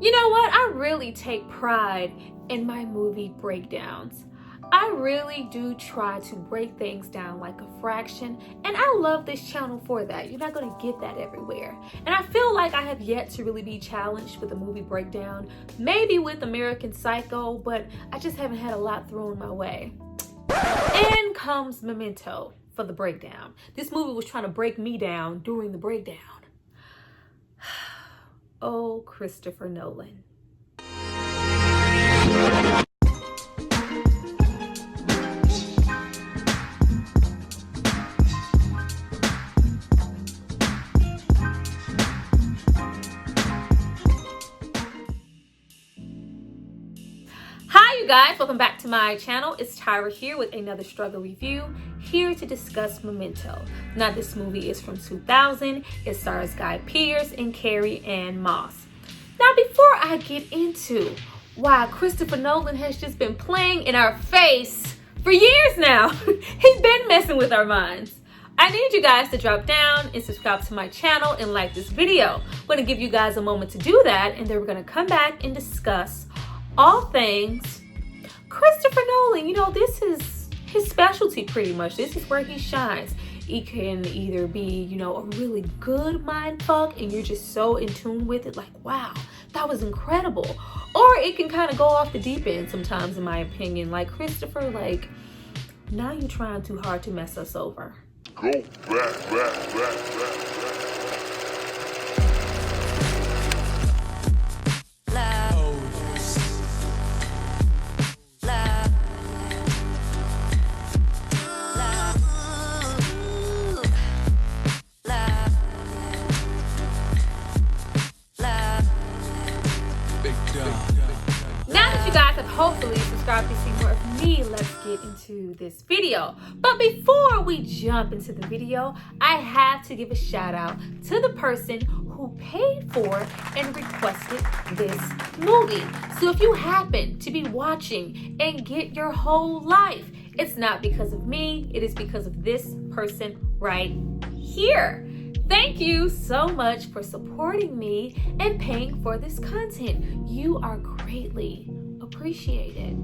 You know what? I really take pride in my movie breakdowns. I really do try to break things down like a fraction, and I love this channel for that. You're not going to get that everywhere. And I feel like I have yet to really be challenged with a movie breakdown, maybe with American Psycho, but I just haven't had a lot thrown my way. In comes Memento for the breakdown. This movie was trying to break me down during the breakdown. Oh, Christopher Nolan. Hi you guys, welcome back to my channel. It's Tyra here with another struggle review, here to discuss Memento. Now this movie is from 2000. It stars Guy Pearce and Carrie-Anne Moss. Now before I get into why Christopher Nolan has just been playing in our face for years now, he's been messing with our minds. I need you guys to drop down and subscribe to my channel and like this video. I'm going to give you guys a moment to do that, and then we're going to come back and discuss all things Christopher Nolan. You know, this is his specialty pretty much. This is where he shines. He can either be, you know, a really good mind fuck and you're just so in tune with it, like, wow, that was incredible. Or it can kind of go off the deep end sometimes, in my opinion. Like, Christopher, like, now you're trying too hard to mess us over. Go back. Now that you guys have hopefully subscribed to see more of me, let's get into this video. But before we jump into the video, I have to give a shout out to the person who paid for and requested this movie. So if you happen to be watching and get your whole life, it's not because of me, it is because of this person right here. Thank you so much for supporting me and paying for this content. You are greatly appreciated.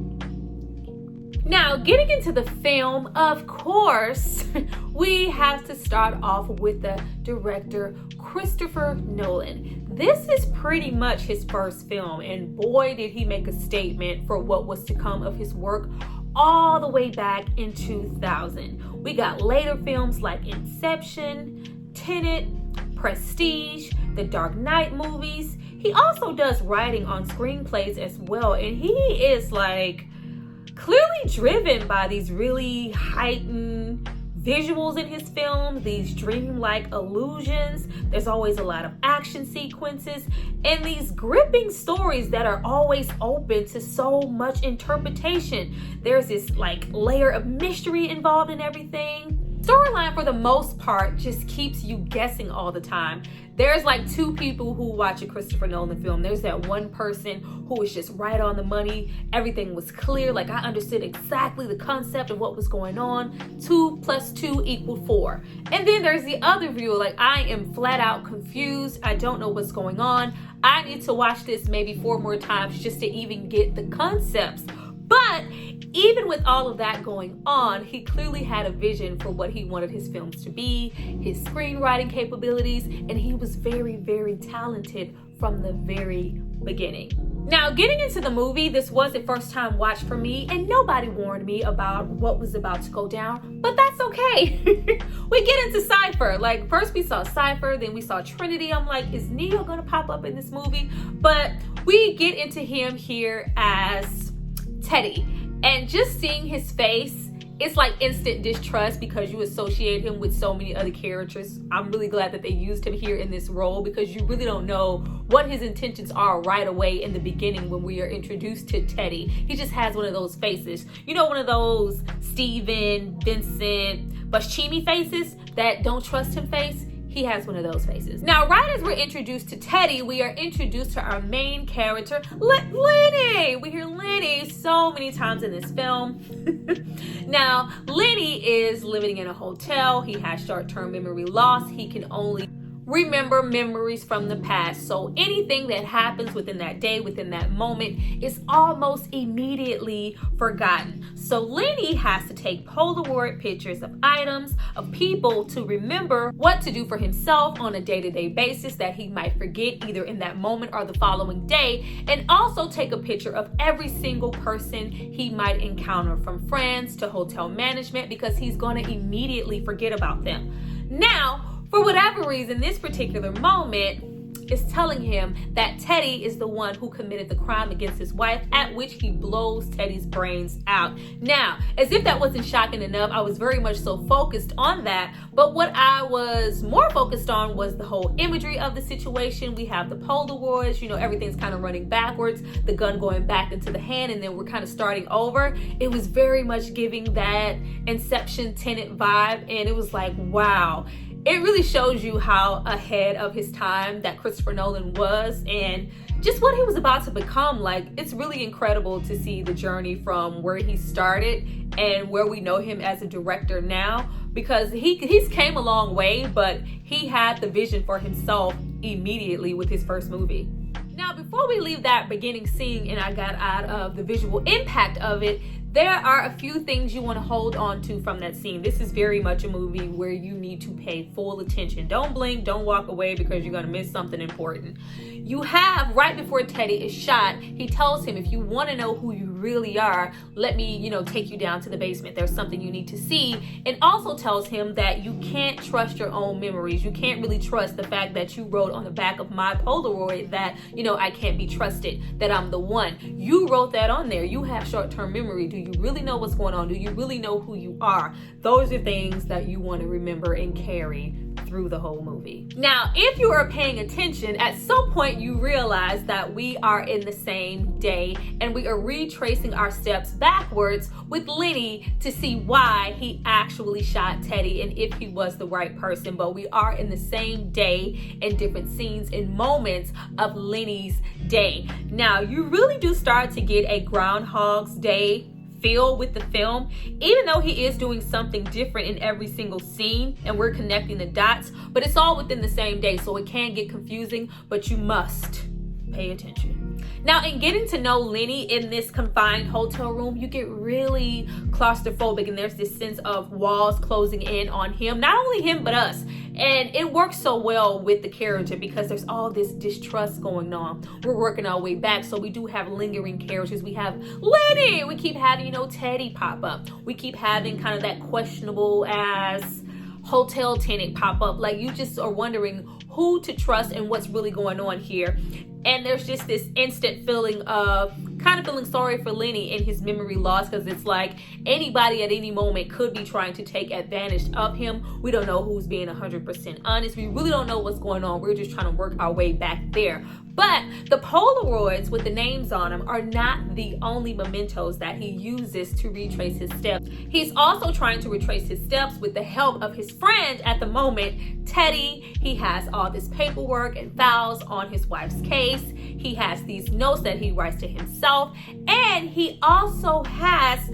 Now, getting into the film, of course, we have to start off with the director, Christopher Nolan. This is pretty much his first film, and boy, did he make a statement for what was to come of his work all the way back in 2000. We got later films like Inception, Tenet, Prestige, the Dark Knight movies. He also does writing on screenplays as well, and he is like clearly driven by these really heightened visuals in his films, these dreamlike illusions. There's always a lot of action sequences and these gripping stories that are always open to so much interpretation. There's this like layer of mystery involved in everything. Storyline, for the most part, just keeps you guessing all the time. There's like two people who watch a Christopher Nolan film. There's that one person who is just right on the money. Everything was clear. Like, I understood exactly the concept of what was going on. 2 + 2 = 4. And then there's the other viewer. Like, I am flat out confused. I don't know what's going on. I need to watch this maybe 4 more times just to even get the concepts. But even with all of that going on, he clearly had a vision for what he wanted his films to be, his screenwriting capabilities, and he was very, very talented from the very beginning. Now, getting into the movie, this was a first time watch for me, and nobody warned me about what was about to go down, but that's okay. We get into Cypher. Like, first we saw Cypher, then we saw Trinity. I'm like, is Neo gonna pop up in this movie? But we get into him here as Teddy. And just seeing his face, it's like instant distrust because you associate him with so many other characters. I'm really glad that they used him here in this role because you really don't know what his intentions are right away in the beginning when we are introduced to Teddy. He just has one of those faces. You know, one of those Steven, Vincent, Buscemi faces, that don't trust him face. He has one of those faces. Now, right as we're introduced to Teddy, we are introduced to our main character, Lenny. We hear Lenny so many times in this film. Now, Lenny is living in a hotel. He has short-term memory loss. He can only remember memories from the past. So anything that happens within that day, within that moment, is almost immediately forgotten. So Lenny has to take Polaroid pictures of items, of people, to remember what to do for himself on a day-to-day basis that he might forget either in that moment or the following day, and also take a picture of every single person he might encounter, from friends to hotel management, because he's going to immediately forget about them. Now, for whatever reason, this particular moment is telling him that Teddy is the one who committed the crime against his wife, at which he blows Teddy's brains out. Now, as if that wasn't shocking enough, I was very much so focused on that, but what I was more focused on was the whole imagery of the situation. We have the Polaroids, everything's kind of running backwards, the gun going back into the hand, and then we're kind of starting over. It was very much giving that Inception Tenet vibe, and it was like, wow. It really shows you how ahead of his time that Christopher Nolan was, and just what he was about to become. Like, it's really incredible to see the journey from where he started and where we know him as a director now, because he's came a long way, but he had the vision for himself immediately with his first movie. Now, before we leave that beginning scene and I got out of the visual impact of it, there are a few things you want to hold on to from that scene. This is very much a movie where you need to pay full attention. Don't blink, don't walk away, because you're going to miss something important. You have, right before Teddy is shot, he tells him, if you want to know who you really are, let me, take you down to the basement. There's something you need to see. And also tells him that you can't trust your own memories. You can't really trust the fact that you wrote on the back of my Polaroid that, I can't be trusted, that I'm the one. You wrote that on there. You have short-term memory. Do you really know what's going on? Do you really know who you are? Those are things that you want to remember and carry through the whole movie. Now, if you are paying attention, at some point you realize that we are in the same day and we are retracing our steps backwards with Lenny to see why he actually shot Teddy and if he was the right person. But we are in the same day and different scenes and moments of Lenny's day. Now, you really do start to get a Groundhog's Day feel with the film, even though he is doing something different in every single scene and we're connecting the dots, but it's all within the same day, so it can get confusing, but you must pay attention. Now, in getting to know Lenny in this confined hotel room, you get really claustrophobic, and there's this sense of walls closing in on him, not only him but us. And it works so well with the character because there's all this distrust going on. We're working our way back, so we do have lingering characters. We have Lenny. We keep having, Teddy pop up. We keep having kind of that questionable as hotel tenant pop up. Like, you just are wondering who to trust and what's really going on here. And there's just this instant feeling of kind of feeling sorry for Lenny and his memory loss, because it's like anybody at any moment could be trying to take advantage of him. We don't know who's being 100% honest. We really don't know what's going on. We're just trying to work our way back there. But the Polaroids with the names on them are not the only mementos that he uses to retrace his steps. He's also trying to retrace his steps with the help of his friend at the moment, Teddy. He has all this paperwork and files on his wife's case. He has these notes that he writes to himself, and he also has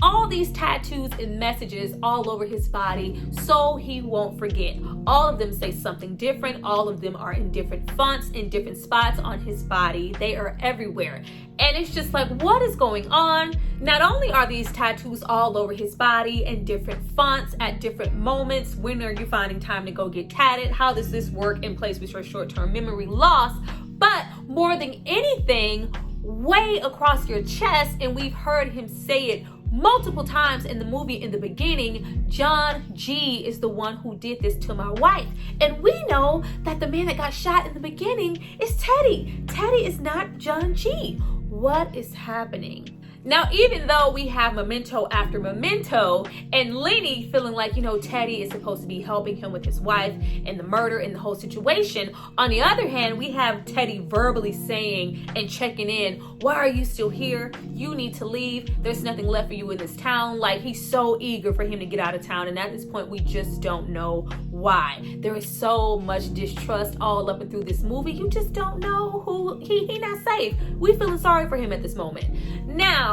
all these tattoos and messages all over his body so he won't forget. All of them say something different. All of them are in different fonts, in different spots on his body. They are everywhere. And it's just like, what is going on? Not only are these tattoos all over his body in different fonts at different moments, when are you finding time to go get tatted? How does this work in place with your short-term memory loss? But more than anything, way across your chest, and we've heard him say it multiple times in the movie in the beginning, John G is the one who did this to my wife. And we know that the man that got shot in the beginning is Teddy. Teddy is not John G. What is happening? Now, even though we have memento after memento, and Lenny feeling like, Teddy is supposed to be helping him with his wife and the murder and the whole situation, on the other hand, we have Teddy verbally saying and checking in, why are you still here? You need to leave. There's nothing left for you in this town. Like, he's so eager for him to get out of town, and at this point, we just don't know why. There is so much distrust all up and through this movie. You just don't know who he not safe. We feeling sorry for him at this moment. Now,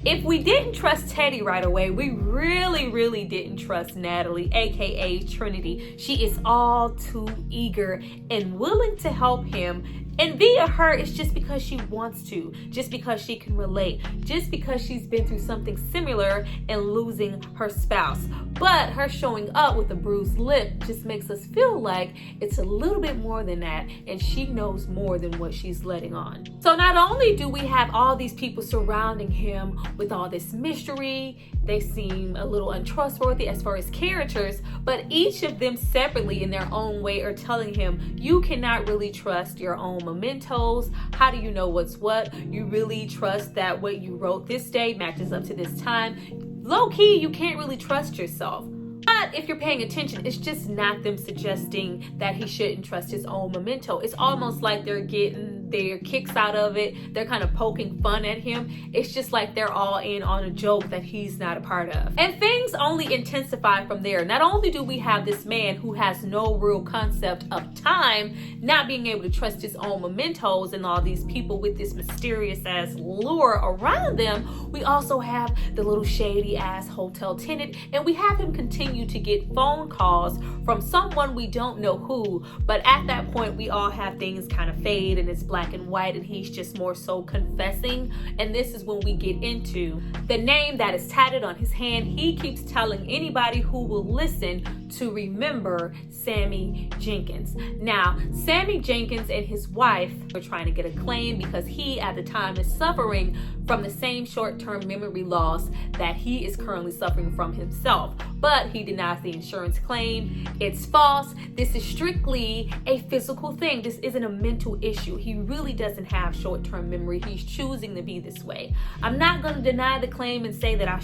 If we didn't trust Teddy right away, we really didn't trust Natalie, aka Trinity. She is all too eager and willing to help him. And via her, it's just because she wants to, just because she can relate, just because she's been through something similar and losing her spouse. But her showing up with a bruised lip just makes us feel like it's a little bit more than that, and she knows more than what she's letting on. So not only do we have all these people surrounding him with all this mystery, they seem a little untrustworthy as far as characters, but each of them separately in their own way are telling him, you cannot really trust your own mementos. How do you know what's what? You really trust that what you wrote this day matches up to this time? Low key, you can't really trust yourself. But if you're paying attention, it's just not them suggesting that he shouldn't trust his own memento. It's almost like they're getting their kicks out of it. They're kind of poking fun at him. It's just like they're all in on a joke that he's not a part of. And things only intensify from there. Not only do we have this man who has no real concept of time, not being able to trust his own mementos and all these people with this mysterious ass lure around them, we also have the little shady ass hotel tenant, and we have him continue to get phone calls from someone we don't know who, but at that point we all have things kind of fade and it's black and white, and he's just more so confessing. And this is when we get into the name that is tatted on his hand. He keeps telling anybody who will listen to remember Sammy Jenkins. Now, Sammy Jenkins and his wife are trying to get a claim because he at the time is suffering from the same short-term memory loss that he is currently suffering from himself, but he denies the insurance claim. It's false. This is strictly a physical thing. This isn't a mental issue. He really doesn't have short-term memory. He's choosing to be this way. I'm not going to deny the claim and say that I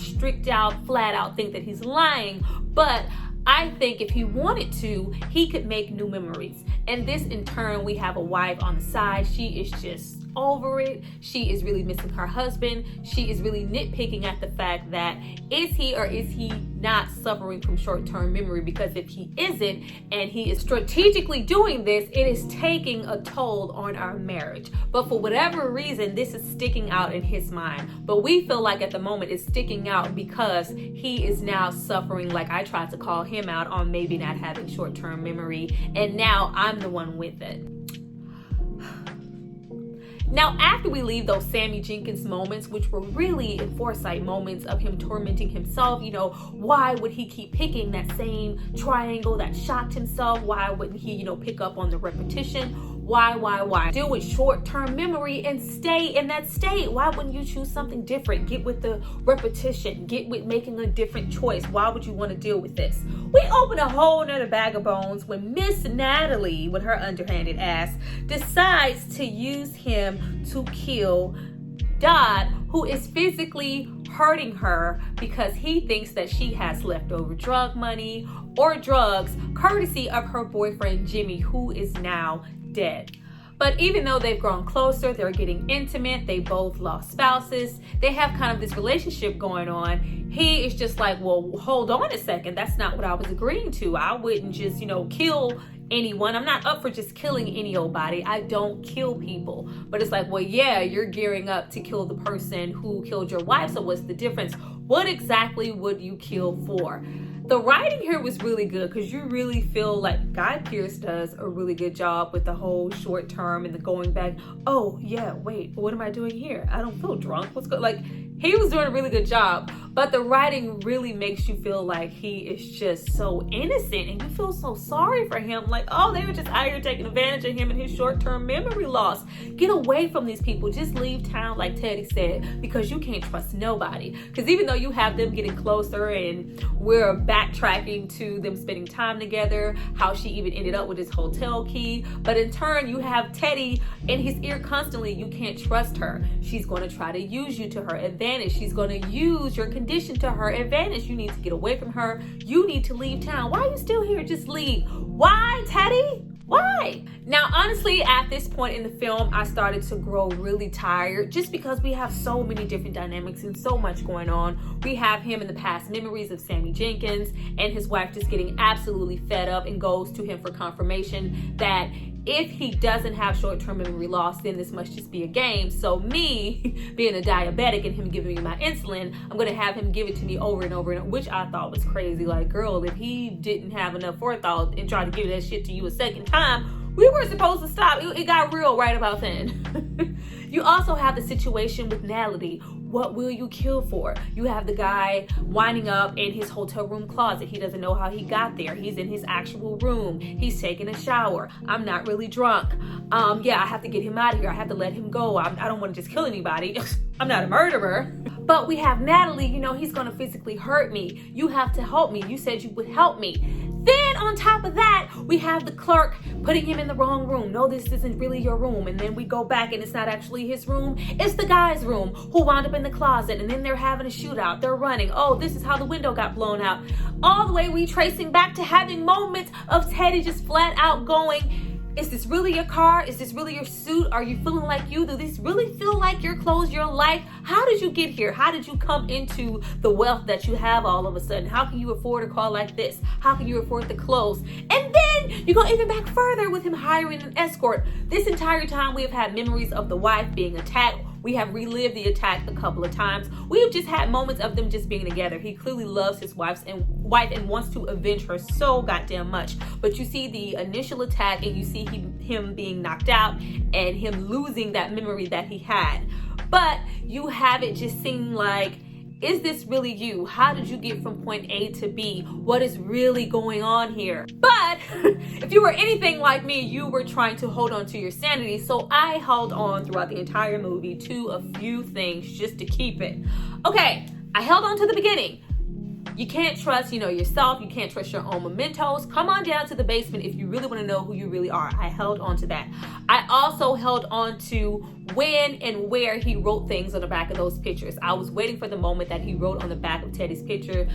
flat out think that he's lying, but I think if he wanted to, he could make new memories. And this in turn, we have a wife on the side. She is just over it. She is really missing her husband. She is really nitpicking at the fact that is he or is he not suffering from short-term memory? Because if he isn't and he is strategically doing this, it is taking a toll on our marriage. But for whatever reason, this is sticking out in his mind. But we feel like at the moment it's sticking out because he is now suffering, like I tried to call him out on maybe not having short-term memory, and now I'm the one with it. Now, after we leave those Sammy Jenkins moments, which were really in foresight moments of him tormenting himself, why would he keep picking that same triangle that shocked himself? Why wouldn't he, pick up on the repetition? Why? Deal with short-term memory and stay in that state. Why wouldn't you choose something different? Get with the repetition. Get with making a different choice. Why would you want to deal with this? We open a whole nother bag of bones when Miss Natalie, with her underhanded ass, decides to use him to kill Dodd, who is physically hurting her because he thinks that she has leftover drug money or drugs courtesy of her boyfriend Jimmy, who is now dead. But even though they've grown closer, they're getting intimate, they both lost spouses, they have kind of this relationship going on, he is just like, well, hold on a second, that's not what I was agreeing to. I wouldn't just, kill anyone. I'm not up for just killing any old body. I don't kill people. But it's like, well, yeah, you're gearing up to kill the person who killed your wife, so what's the difference? What exactly would you kill for? The writing here was really good because you really feel like Guy Pearce does a really good job with the whole short term and the going back. Oh yeah, wait, what am I doing here? I don't feel drunk. What's good? Like, he was doing a really good job, but the writing really makes you feel like he is just so innocent and you feel so sorry for him. Like, oh, they were just out here taking advantage of him and his short-term memory loss. Get away from these people. Just leave town, like Teddy said, because you can't trust nobody. Because even though you have them getting closer and we're backtracking to them spending time together, how she even ended up with his hotel key, but in turn you have Teddy in his ear constantly. You can't trust her. She's going to try to use you to her advantage. She's going to use your condition to her advantage. You need to get away from her. You need to leave town. Why are you still here? Just leave. Why, Teddy? Why? Now, honestly, at this point in the film, I started to grow really tired just because we have so many different dynamics and so much going on. We have him in the past memories of Sammy Jenkins and his wife just getting absolutely fed up and goes to him for confirmation that if he doesn't have short-term memory loss, then this must just be a game. So me being a diabetic and him giving me my insulin, I'm going to have him give it to me over and over, which I thought was crazy. Like, girl, if he didn't have enough forethought and try to give that shit to you a second time, we were supposed to stop. It got real right about then. You also have the situation with Natalie. What will you kill for? You have the guy winding up in his hotel room closet. He doesn't know how he got there. He's in his actual room. He's taking a shower. I'm not really drunk. Yeah, I have to get him out of here. I have to let him go. I don't want to just kill anybody. I'm not a murderer. But we have Natalie, you know, he's gonna physically hurt me. You have to help me. You said you would help me. Then on top of that, we have the clerk putting him in the wrong room. No, this isn't really your room. And then we go back and it's not actually his room. It's the guy's room who wound up in the closet, and then they're having a shootout. They're running. Oh, this is how the window got blown out. All the way retracing back to having moments of Teddy just flat out going, is this really your car? Is this really your suit? Are you feeling like you? Do these really feel like your clothes, your life? How did you get here? How did you come into the wealth that you have all of a sudden? How can you afford a car like this? How can you afford the clothes? And then you go even back further with him hiring an escort. This entire time we have had memories of the wife being attacked. We have relived the attack a couple of times. We've just had moments of them just being together. He clearly loves his wife and wants to avenge her so goddamn much. But you see the initial attack and you see him being knocked out and him losing that memory that he had. But you have it just seem like, is this really you? How did you get from point A to B? What is really going on here? But if you were anything like me, you were trying to hold on to your sanity. So I held on throughout the entire movie to a few things just to keep it. Okay, I held on to the beginning. You can't trust, yourself. You can't trust your own mementos. Come on down to the basement if you really want to know who you really are. I held on to that. I also held on to when and where he wrote things on the back of those pictures. I was waiting for the moment that he wrote on the back of Teddy's picture,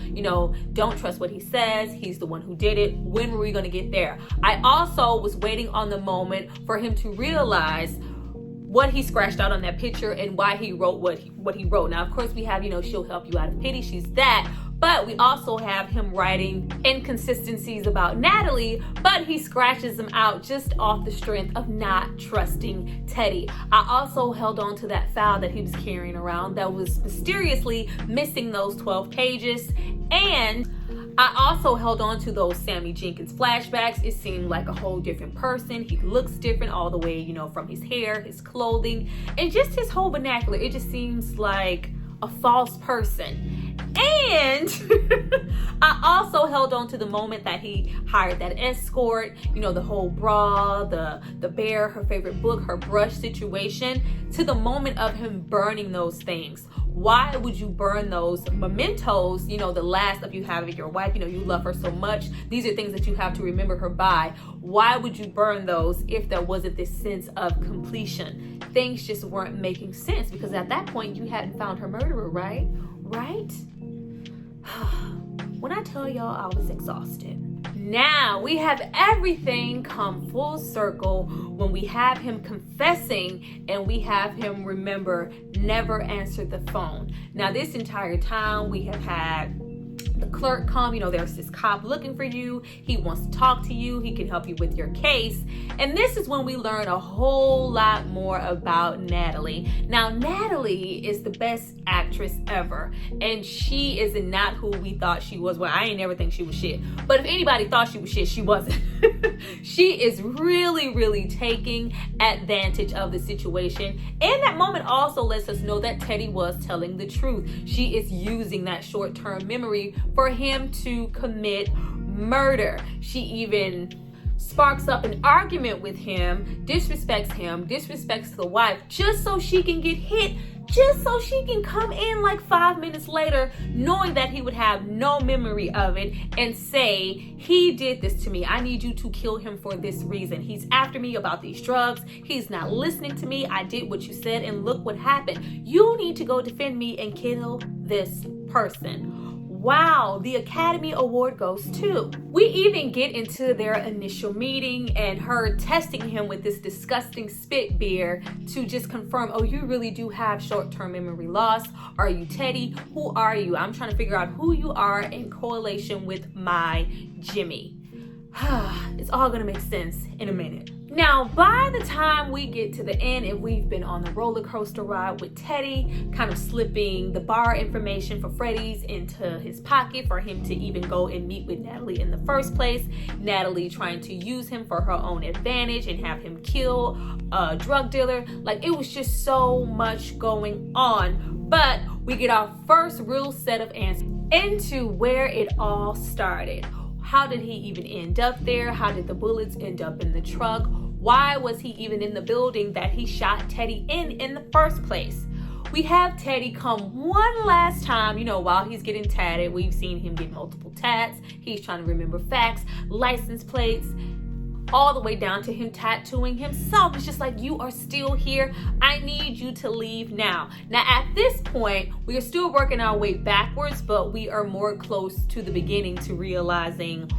don't trust what he says. He's the one who did it. When were we going to get there? I also was waiting on the moment for him to realize what he scratched out on that picture and why he wrote what he wrote. Now, of course, we have, she'll help you out of pity. She's that. But we also have him writing inconsistencies about Natalie, but he scratches them out just off the strength of not trusting Teddy. I also held on to that file that he was carrying around that was mysteriously missing those 12 pages. And I also held on to those Sammy Jenkins flashbacks. It seemed like a whole different person. He looks different all the way, from his hair, his clothing, and just his whole vernacular. It just seems like a false person. And I also held on to the moment that he hired that escort, the whole bra, the bear, her favorite book, her brush situation, to the moment of him burning those things. Why would you burn those mementos, the last of you have of your wife, you love her so much. These are things that you have to remember her by. Why would you burn those if there wasn't this sense of completion? Things just weren't making sense because at that point you hadn't found her murderer, right? Right? When I tell y'all I was exhausted. Now we have everything come full circle when we have him confessing and we have him remember never answer the phone. Now this entire time we have had the clerk come, there's this cop looking for you. He wants to talk to you. He can help you with your case. And this is when we learn a whole lot more about Natalie. Now, Natalie is the best actress ever. And she is not who we thought she was. Well, I ain't never think she was shit. But if anybody thought she was shit, she wasn't. She is really, really taking advantage of the situation. And that moment also lets us know that Teddy was telling the truth. She is using that short-term memory for him to commit murder. She even sparks up an argument with him, disrespects the wife, just so she can get hit, just so she can come in like 5 minutes later, knowing that he would have no memory of it and say, he did this to me. I need you to kill him for this reason. He's after me about these drugs. He's not listening to me. I did what you said and look what happened. You need to go defend me and kill this person. Wow, the Academy Award goes to. We even get into their initial meeting and her testing him with this disgusting spit beer to just confirm, oh, you really do have short-term memory loss. Are you Teddy? Who are you? I'm trying to figure out who you are in correlation with my Jimmy. It's all gonna make sense in a minute. Now, by the time we get to the end and we've been on the roller coaster ride with Teddy, kind of slipping the bar information for Freddy's into his pocket for him to even go and meet with Natalie in the first place, Natalie trying to use him for her own advantage and have him kill a drug dealer. Like, it was just so much going on. But we get our first real set of answers into where it all started. How did he even end up there? How did the bullets end up in the truck? Why was he even in the building that he shot Teddy in the first place? We have Teddy come one last time, you know, while he's getting tatted. We've seen him get multiple tats. He's trying to remember facts, license plates, all the way down to him tattooing himself. It's just like, you are still here. I need you to leave now. Now, at this point, we are still working our way backwards, but we are more close to the beginning to realizing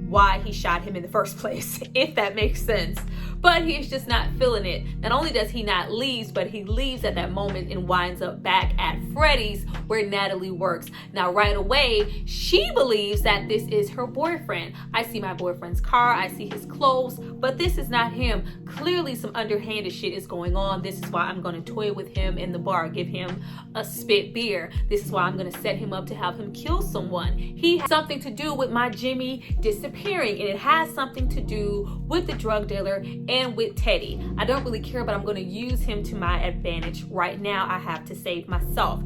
why he shot him in the first place, if that makes sense. But he's just not feeling it. Not only does he not leave, but he leaves at that moment and winds up back at Freddy's where Natalie works. Now, right away, she believes that this is her boyfriend. I see my boyfriend's car, I see his clothes, but this is not him. Clearly some underhanded shit is going on. This is why I'm gonna toy with him in the bar, give him a spit beer. This is why I'm gonna set him up to have him kill someone. He has something to do with my Jimmy disappearing, and it has something to do with the drug dealer and with Teddy. I don't really care, but I'm going to use him to my advantage. Right now, I have to save myself.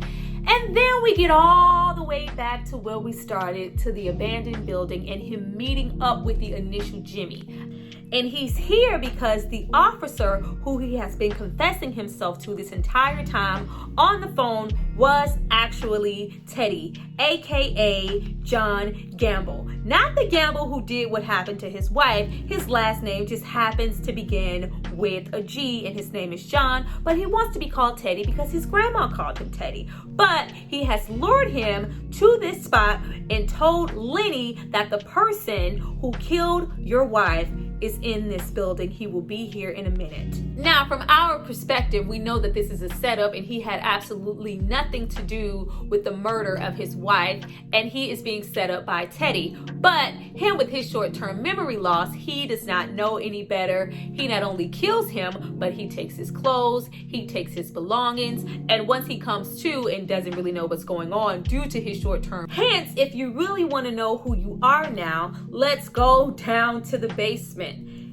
And then we get all the way back to where we started, to the abandoned building and him meeting up with the initial Jimmy. And he's here because the officer who he has been confessing himself to this entire time on the phone was actually Teddy, aka John Gamble. Not the Gamble who did what happened to his wife. His last name just happens to begin with a G and his name is John, but he wants to be called Teddy because his grandma called him Teddy. But he has lured him to this spot and told Lenny that the person who killed your wife is in this building. He will be here in a minute. Now, from our perspective, we know that this is a setup and he had absolutely nothing to do with the murder of his wife, and he is being set up by Teddy. But him, with his short-term memory loss, he does not know any better. He not only kills him, but he takes his clothes, he takes his belongings, and once he comes to and doesn't really know what's going on due to his short-term. Hence, if you really want to know who you are now, let's go down to the basement.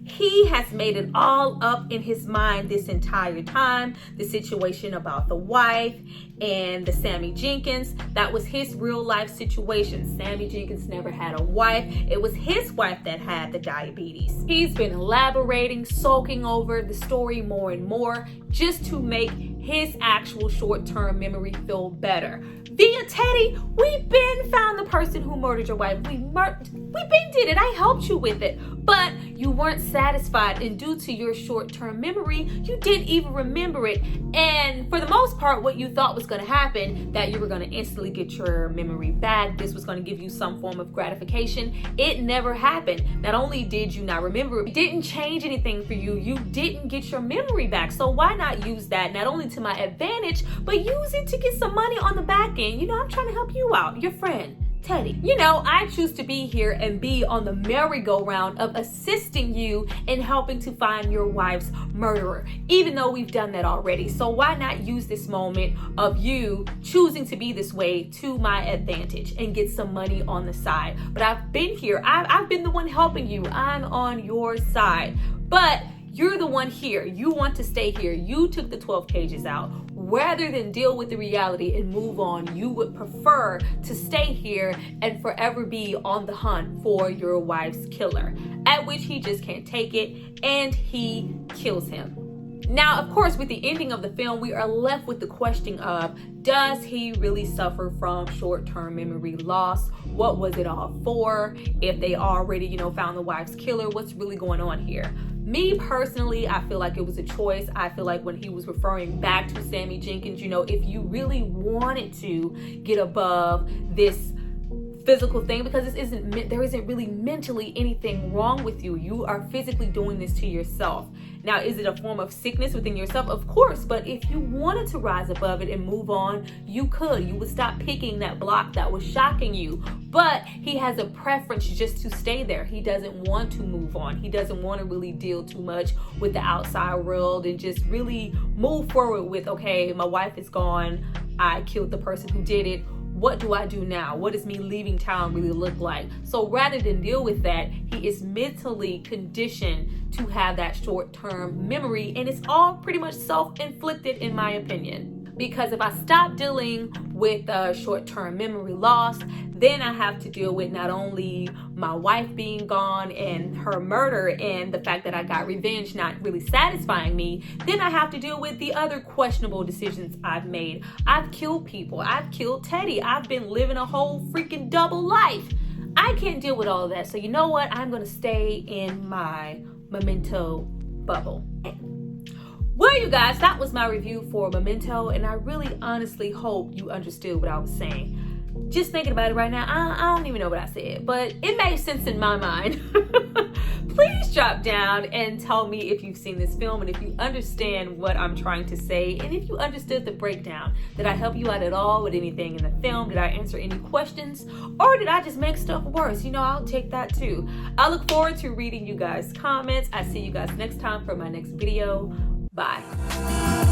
He has made it all up in his mind this entire time. The situation about the wife and the Sammy Jenkins, that was his real life situation. Sammy Jenkins never had a wife. It was his wife that had the diabetes. He's been elaborating, soaking over the story more and more just to make his actual short-term memory feel better. Via Teddy, we been found the person who murdered your wife. We been did it. I helped you with it. But you weren't satisfied, and due to your short-term memory, you didn't even remember it. And for the most part, what you thought was going to happen, that you were going to instantly get your memory back, this was going to give you some form of gratification, it never happened. Not only did you not remember it, it didn't change anything for you. You didn't get your memory back. So why not use that, not only to my advantage, but use it to get some money on the back end? You know, I'm trying to help you out, your friend Teddy. You know, I choose to be here and be on the merry-go-round of assisting you in helping to find your wife's murderer, even though we've done that already. So why not use this moment of you choosing to be this way to my advantage and get some money on the side? But I've been here. I've been the one helping you. I'm on your side. But you're the one here. You want to stay here. You took the 12 cages out. Rather than deal with the reality and move on, you would prefer to stay here and forever be on the hunt for your wife's killer. At which he just can't take it and he kills him. Now, of course, with the ending of the film, we are left with the question of, does he really suffer from short-term memory loss? What was it all for? If they already, found the wife's killer, what's really going on here? Me personally, I feel like it was a choice. I feel like when he was referring back to Sammy Jenkins, if you really wanted to get above this physical thing, because there isn't really mentally anything wrong with you. You are physically doing this to yourself. Now, is it a form of sickness within yourself? Of course, but if you wanted to rise above it and move on, you could. You would stop picking that block that was shocking you. But he has a preference just to stay there. He doesn't want to move on. He doesn't want to really deal too much with the outside world and just really move forward with, okay, my wife is gone. I killed the person who did it. What do I do now? What does me leaving town really look like? So rather than deal with that, he is mentally conditioned to have that short-term memory, and it's all pretty much self-inflicted in my opinion. Because if I stop dealing with short-term memory loss, then I have to deal with not only my wife being gone and her murder and the fact that I got revenge not really satisfying me, then I have to deal with the other questionable decisions I've made. I've killed people. I've killed Teddy. I've been living a whole freaking double life. I can't deal with all of that. So you know what? I'm going to stay in my Memento bubble. Well, you guys, that was my review for Memento, and I really honestly hope you understood what I was saying. Just thinking about it right now, I don't even know what I said, but it made sense in my mind. Please drop down and tell me if you've seen this film and if you understand what I'm trying to say, and if you understood the breakdown. Did I help you out at all with anything in the film? Did I answer any questions? Or did I just make stuff worse? You know, I'll take that too. I look forward to reading you guys' comments. I see you guys next time for my next video. Bye.